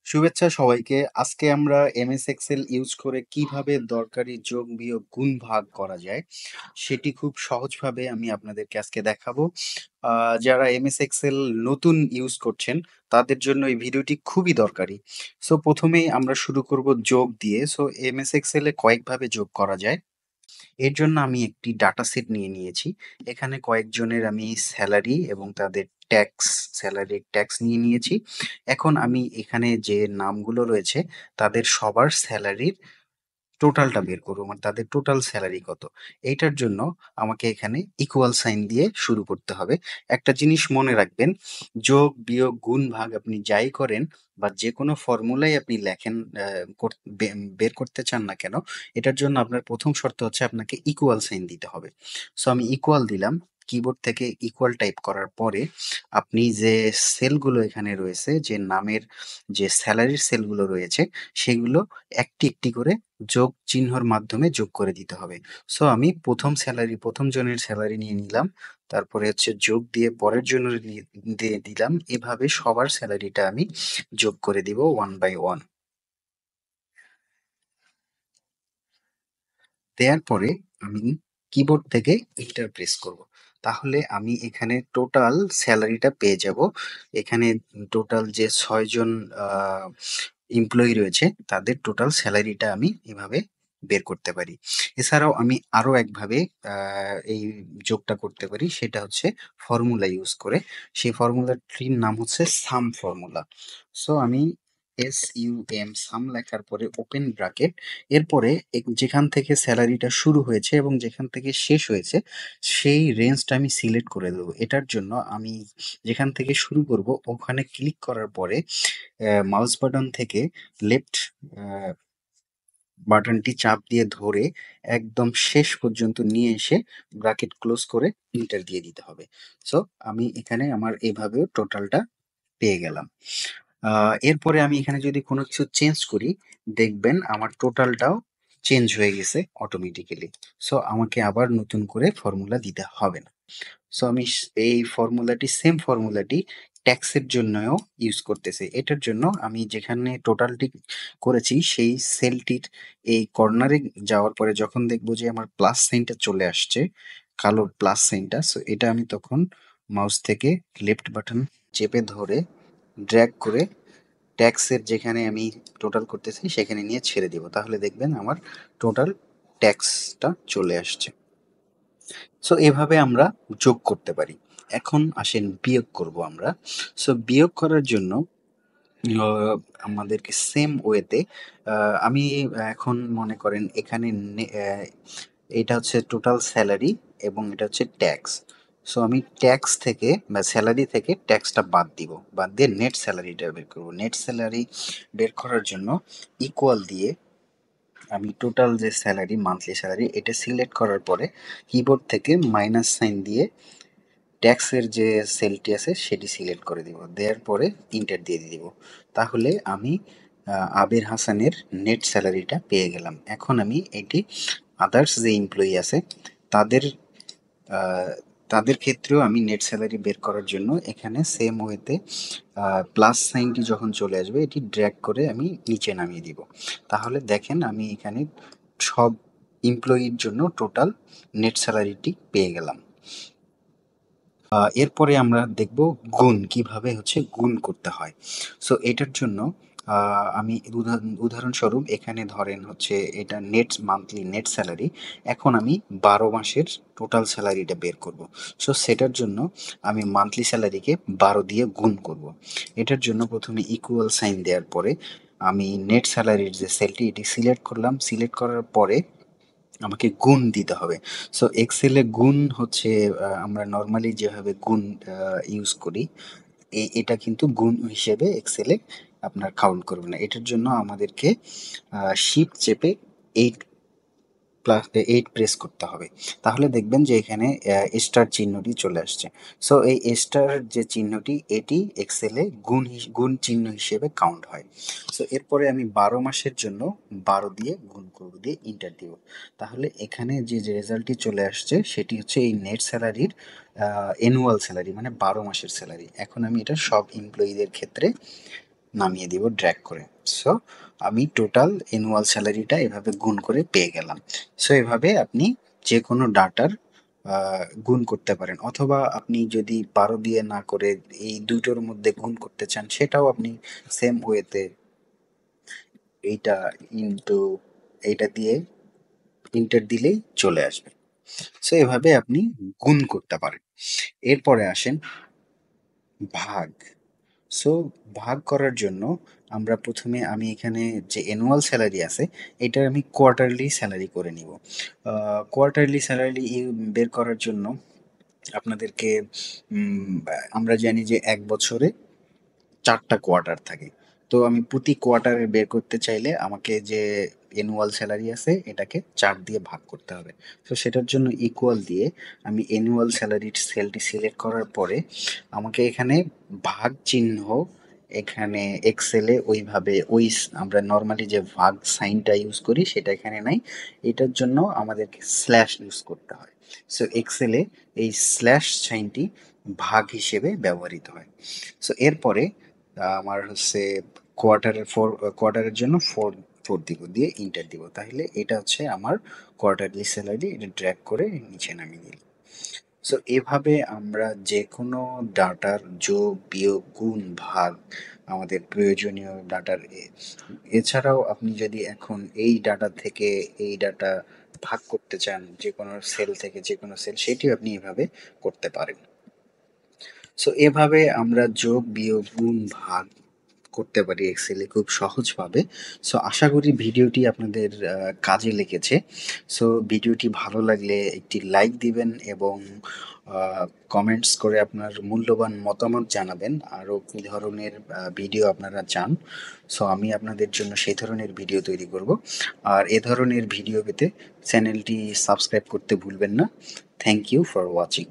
শুভেচ্ছা সবাইকে। আজকে আমরা এমএস এক্সেল ইউজ করে কিভাবে দরকারি যোগ, বিয়োগ, গুণ, ভাগ করা যায়, সেটি খুব সহজভাবে আমি আপনাদেরকে আজকে দেখাবো। যারা এমএস এক্সেল নতুন ইউজ করছেন, তাদের জন্য এই ভিডিওটি খুবই দরকারি। সো প্রথমেই আমরা শুরু করব যোগ দিয়ে। সো এমএস এক্সেলে কয়েকভাবে যোগ করা যায়। এর জন্য আমি একটি ডাটা সেট নিয়ে নিয়েছি। এখানে কয়েকজনের আমি স্যালারি এবং তাদের ট্যাক্স, স্যালারির ট্যাক্স নিয়ে নিয়েছি। এখন আমি এখানে যে নামগুলো রয়েছে, তাদের সবার স্যালারির টোটালটা বের করবো, মানে তাদের টোটাল স্যালারি কত। এইটার জন্য আমাকে এখানে ইকুয়াল সাইন দিয়ে শুরু করতে হবে। একটা জিনিস মনে রাখবেন, যোগ, বিয়োগ, গুণ, ভাগ আপনি যাই করেন বা যে কোনো ফর্মুলাই আপনি লেখেন, বের করতে চান না কেন, এটার জন্য আপনার প্রথম শর্ত হচ্ছে আপনাকে ইকুয়াল সাইন দিতে হবে। সো আমি ইকুয়াল দিলাম। কিবোর্ড থেকে ইকুয়াল টাইপ করার পরে আপনি যে সেলগুলো এখানে রয়েছে, যে নামের যে স্যালারির সেলগুলো রয়েছে, সেগুলো একটি একটি করে যোগ চিহ্নর মাধ্যমে যোগ করে দিতে হবে। সো আমি প্রথম জনের স্যালারি নিয়ে নিলাম, তারপরে হচ্ছে যোগ দিয়ে পরের জনের দিয়ে দিলাম। এভাবে সবার স্যালারিটা আমি যোগ করে দিব ওয়ান বাই ওয়ান। দেওয়ার পরে আমি কিবোর্ড থেকে এন্টার প্রেস করব। তাহলে আমি এখানে টোটাল স্যালারিটা পেয়ে যাব। এখানে টোটাল যে ৬ জন এমপ্লয়ি রয়েছে, তাদের টোটাল স্যালারিটা আমি এভাবে বের করতে পারি। এছাড়াও আমি আরো একভাবে এই যোগটা করতে পারি, সেটা হচ্ছে ফর্মুলা ইউজ করে। সেই ফর্মুলাটির নাম হচ্ছে সাম ফর্মুলা। সো আমি সাম লেখার পরে ওপেন ব্র্যাকেট, এরপরে যেখান থেকে স্যালারিটা শুরু হয়েছে এবং যেখান থেকে শেষ হয়েছে, সেই রেঞ্জটা আমি সিলেক্ট করে দেবো। এটার জন্য আমি যেখান থেকে শুরু করব ওখানে ক্লিক করার পরে মাউস বাটন থেকে লেফট বাটনটি চাপ দিয়ে ধরে একদম শেষ পর্যন্ত নিয়ে এসে ব্র্যাকেট ক্লোজ করে এন্টার দিয়ে দিতে হবে। সো আমি এখানে আমার এভাবেও টোটালটা পেয়ে গেলাম। এরপরে আমি এখানে যদি কোনো কিছু চেঞ্জ করি, দেখবেন আমার টোটালটাও চেঞ্জ হয়ে গেছে অটোমেটিক্যালি। সো আমাকে আবার নতুন করে ফর্মুলা দিতে হবে না। সো আমি এই ফর্মুলাটি, সেম ফর্মুলাটি ট্যাক্সের জন্যও ইউজ করতেছি। এটার জন্য আমি যেখানে টোটালটি করেছি সেই সেলটির এই কর্নারে যাওয়ার পরে যখন দেখবো যে আমার প্লাস সাইনটা চলে আসছে, কালো প্লাস সাইনটা, সো এটা আমি তখন মাউস থেকে লেফট বাটন চেপে ধরে ড্র্যাগ করে ট্যাক্সের যেখানে আমি টোটাল করতেছি সেখানে নিয়ে ছেড়ে দিব। তাহলে দেখবেন আমার টোটাল ট্যাক্সটা চলে আসছে। সো এভাবে আমরা যোগ করতে পারি। এখন আসেন বিয়োগ করব আমরা। সো বিয়োগ করার জন্য আহ, আমাদেরকে সেম ওয়েতে, আমি এখন মনে করেন এখানে এটা হচ্ছে টোটাল স্যালারি এবং এটা হচ্ছে ট্যাক্স। সো আমি ট্যাক্স থেকে বা স্যালারি থেকে ট্যাক্সটা বাদ দিব, বাদ দিয়ে নেট স্যালারিটা বের করব। নেট স্যালারি বের করার জন্য ইকুয়াল দিয়ে আমি টোটাল যে স্যালারি, মান্থলি স্যালারি, এটা সিলেক্ট করার পরে কিবোর্ড থেকে মাইনাস সাইন দিয়ে ট্যাক্সের যে সেলটি আছে সেটি সিলেক্ট করে দিব। দেওয়ার পরে ইন্টার দিয়ে দিব। তাহলে আমি আবির হাসানের নেট স্যালারিটা পেয়ে গেলাম। এখন আমি এটি আদার্স যে এমপ্লয়ি আছে, তাদের আহ, তাদের ক্ষেত্রেও আমি নেট স্যালারি বের করার জন্য এখানে সেম ওয়েতে প্লাস সাইনটি যখন চলে আসবে, এটি ড্র্যাগ করে আমি নিচে নামিয়ে দিব। তাহলে দেখেন আমি এখানে সব এমপ্লয়ির জন্য টোটাল নেট স্যালারিটি পেয়ে গেলাম। এরপরে আমরা দেখব গুণ কিভাবে হচ্ছে গুণ করতে হয়। সো এটার জন্য আমি উদাহরণস্বরূপ এখানে ধরেন হচ্ছে এটা নেট মান্থলি নেট স্যালারি। এখন আমি 12 মাসের টোটাল স্যালারিটা বের করব। সো সেটার জন্য আমি মান্থলি স্যালারিকে 12 দিয়ে গুণ করব। এটার জন্য প্রথমে ইকুয়াল সাইন দেওয়ার পরে আমি নেট স্যালারির যে সেলটি, এটি সিলেক্ট করলাম। সিলেক্ট করার পরে আমাকে গুণ দিতে হবে। সো এক্সেলে গুণ হচ্ছে, আমরা নর্মালি যেভাবে গুণ ইউজ করি, এটা কিন্তু গুণ হিসেবে এক্সেলে আপনার কাউন্ট করবে না। এটার জন্য আমাদেরকে শিফট চেপে এইট প্লাস 8 প্রেস করতে হবে। তাহলে দেখবেন যে এখানে স্টার চিহ্নটি চলে আসছে। সো এই স্টার যে চিহ্নটি, এটি এক্সেলে গুণ চিহ্ন হিসেবে কাউন্ট হয়। সো এরপরে আমি 12 মাসের জন্য 12 দিয়ে গুণ করব, দিয়ে ইন্টার দিব। তাহলে এখানে যে যে রেজাল্টটি চলে আসছে সেটি হচ্ছে এই নেট স্যালারির অ্যানুয়াল স্যালারি, মানে 12 মাসের স্যালারি। এখন আমি এটা সব এমপ্লয়ীদের ক্ষেত্রে নামিয়ে দিব ড্র্যাগ করে। সো আমি টোটাল অ্যানুয়াল স্যালারিটা এভাবে গুণ করে পেয়ে গেলাম। সো এভাবে আপনি যে কোনো ডাটার গুণ করতে পারেন, অথবা আপনি যদি 12 দিয়ে না করে এই দুটোর মধ্যে গুণ করতে চান, সেটাও আপনি সেম ওয়েতে এইটা ইনটু এইটা দিয়ে ইন্টার দিলেই চলে আসবে। সো এভাবে আপনি গুণ করতে পারেন। এরপরে আসেন ভাগ। সো ভাগ করার জন্য আমরা প্রথমে আমি এখানে যে অ্যানুয়াল স্যালারি আছে এটার আমি কোয়ার্টারলি স্যালারি করে নিব। কোয়ার্টারলি স্যালারি বের করার জন্য আপনাদেরকে আমরা জানি যে এক বছরে 4টা কোয়ার্টার থাকে। তো আমি প্রতি কোয়ার্টারে বের করতে চাইলে আমাকে যে অ্যানুয়াল স্যালারি আছে এটাকে 4 দিয়ে ভাগ করতে হবে। তো সেটার জন্য ইকুয়াল দিয়ে আমি অ্যানুয়াল স্যালারির সেলটি সিলেক্ট করার পরে আমাকে এখানে ভাগ চিহ্ন এখানে এক্সেলে ওইভাবে আমরা নর্মালি যে ভাগ সাইনটা ইউজ করি সেটা এখানে নাই। এটার জন্য আমাদেরকে স্ল্যাশ ইউজ করতে হয়। সো এক্সেলে এই স্ল্যাশ সাইনটি ভাগ হিসেবে ব্যবহৃত হয়। সো এরপরে আমার হচ্ছে কোয়ার্টারের জন্য ফোর ফোর দিব, দিয়ে ইন্টার দিব, তাহলে এটা হচ্ছে আমার কোয়ার্টারলি স্যালারি। এটা ড্র্যাগ করে নিচে নামিয়ে দিই। সো এভাবে আমরা যে কোনো ডাটার যোগ বিয়োগ গুণ ভাগ আমাদের প্রয়োজনীয় ডাটার এছাড়াও আপনি যদি এখন এই ডাটা থেকে এই ডাটা ভাগ করতে চান, যে কোনো সেল থেকে যে কোনো সেল, সেটিও আপনি এভাবে করতে পারেন। সো এভাবে আমরা যোগ বিয়োগ গুণ ভাগ করতে পারি এক্সেলে খুব সহজভাবে। সো আশা করি ভিডিওটি আপনাদের কাজে লেগেছে। সো ভিডিওটি ভালো লাগলে একটি লাইক দিবেন এবং কমেন্টস করে আপনার মূল্যবান মতামত জানাবেন আরও কী ধরনের ভিডিও আপনারা চান। সো আমি আপনাদের জন্য সেই ধরনের ভিডিও তৈরি করব। আর এ ধরনের ভিডিও পেতে চ্যানেলটি সাবস্ক্রাইব করতে ভুলবেন না। Thank you for watching.